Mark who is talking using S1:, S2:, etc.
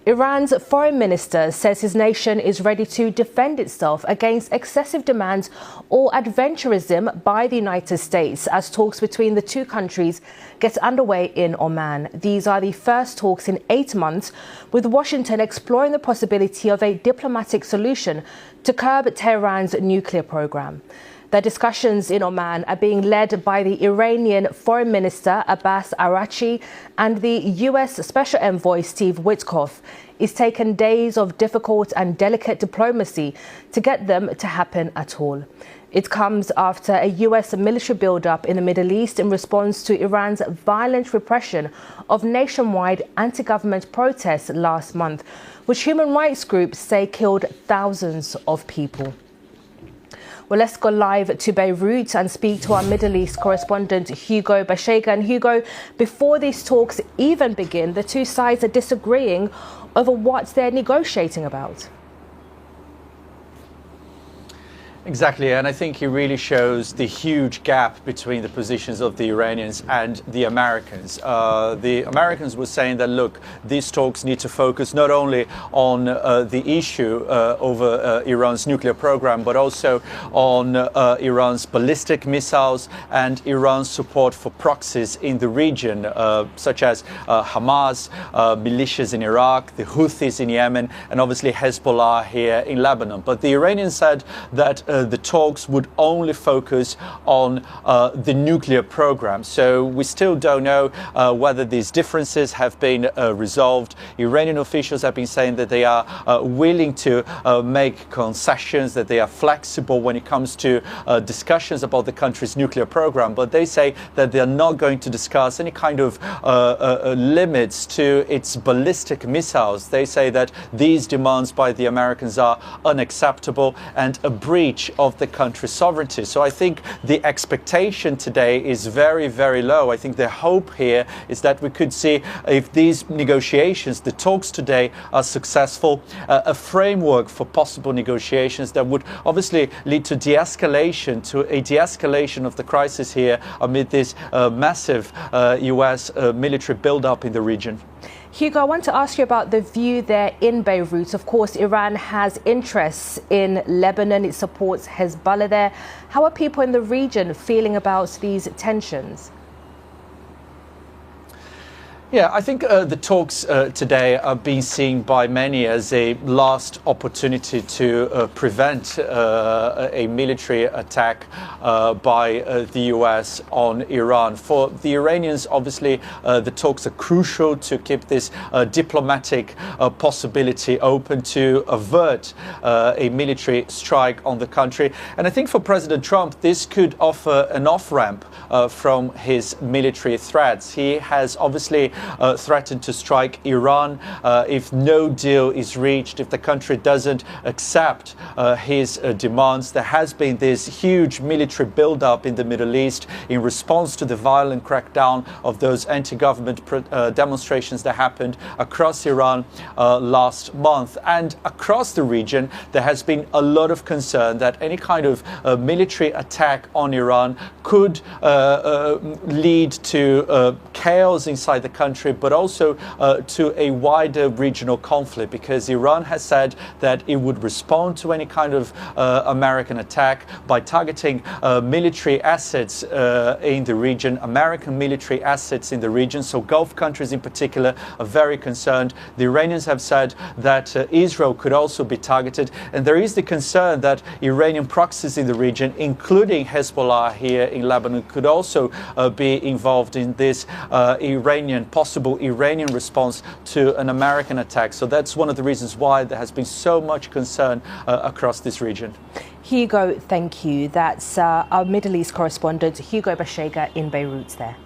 S1: Iran's foreign minister says his nation is ready to defend itself against excessive demands or adventurism by the United States as talks between the two countries get underway in Oman. These are the first talks in 8 months, with Washington exploring the possibility of a diplomatic solution to curb Tehran's nuclear program. The discussions in Oman are being led by the Iranian Foreign Minister Abbas Araghchi, and the US Special Envoy Steve Witkoff. It's taken days of difficult and delicate diplomacy to get them to happen at all. It comes after a US military buildup in the Middle East in response to Iran's violent repression of nationwide anti-government protests last month, which human rights groups say killed thousands of people. Well, let's go live to Beirut and speak to our Middle East correspondent, Hugo Bashega. And Hugo, before these talks even begin, the two sides are disagreeing over what they're negotiating about.
S2: Exactly, and I think it really shows the huge gap between the positions of the Iranians and the Americans. The Americans were saying that, look, these talks need to focus not only on the issue over Iran's nuclear program, but also on Iran's ballistic missiles and Iran's support for proxies in the region, such as Hamas, militias in Iraq, the Houthis in Yemen, and obviously Hezbollah here in Lebanon. But the Iranians said that the talks would only focus on the nuclear program. So we still don't know whether these differences have been resolved. Iranian officials have been saying that they are willing to make concessions, that they are flexible when it comes to discussions about the country's nuclear program. But they say that they are not going to discuss any kind of limits to its ballistic missiles. They say that these demands by the Americans are unacceptable and a breach of the country's sovereignty. So I think the expectation today is very, very low. I think the hope here is that we could see, if these negotiations, the talks today are successful, a framework for possible negotiations that would obviously lead to de-escalation, to a de-escalation of the crisis here amid this massive US military build-up in the region.
S1: Hugo, I want to ask you about the view there in Beirut. Of course, Iran has interests in Lebanon. It supports Hezbollah there. How are people in the region feeling about these tensions?
S2: Yeah, I think the talks today are being seen by many as a last opportunity to prevent a military attack by the US on Iran. For the Iranians, obviously, the talks are crucial to keep this diplomatic possibility open to avert a military strike on the country. And I think for President Trump, this could offer an off-ramp from his military threats. He has obviously threatened to strike Iran if no deal is reached, if the country doesn't accept his demands. There has been this huge military build-up in the Middle East in response to the violent crackdown of those anti-government demonstrations that happened across Iran last month. And across the region, there has been a lot of concern that any kind of military attack on Iran could lead to chaos inside the country, but also to a wider regional conflict, because Iran has said that it would respond to any kind of American attack by targeting military assets in the region, American military assets in the region. So Gulf countries in particular are very concerned. The Iranians have said that Israel could also be targeted. And there is the concern that Iranian proxies in the region, including Hezbollah here in Lebanon, could also be involved in this possible Iranian response to an American attack. So that's one of the reasons why there has been so much concern across this region.
S1: Hugo, thank you. That's our Middle East correspondent, Hugo Bashega in Beirut there.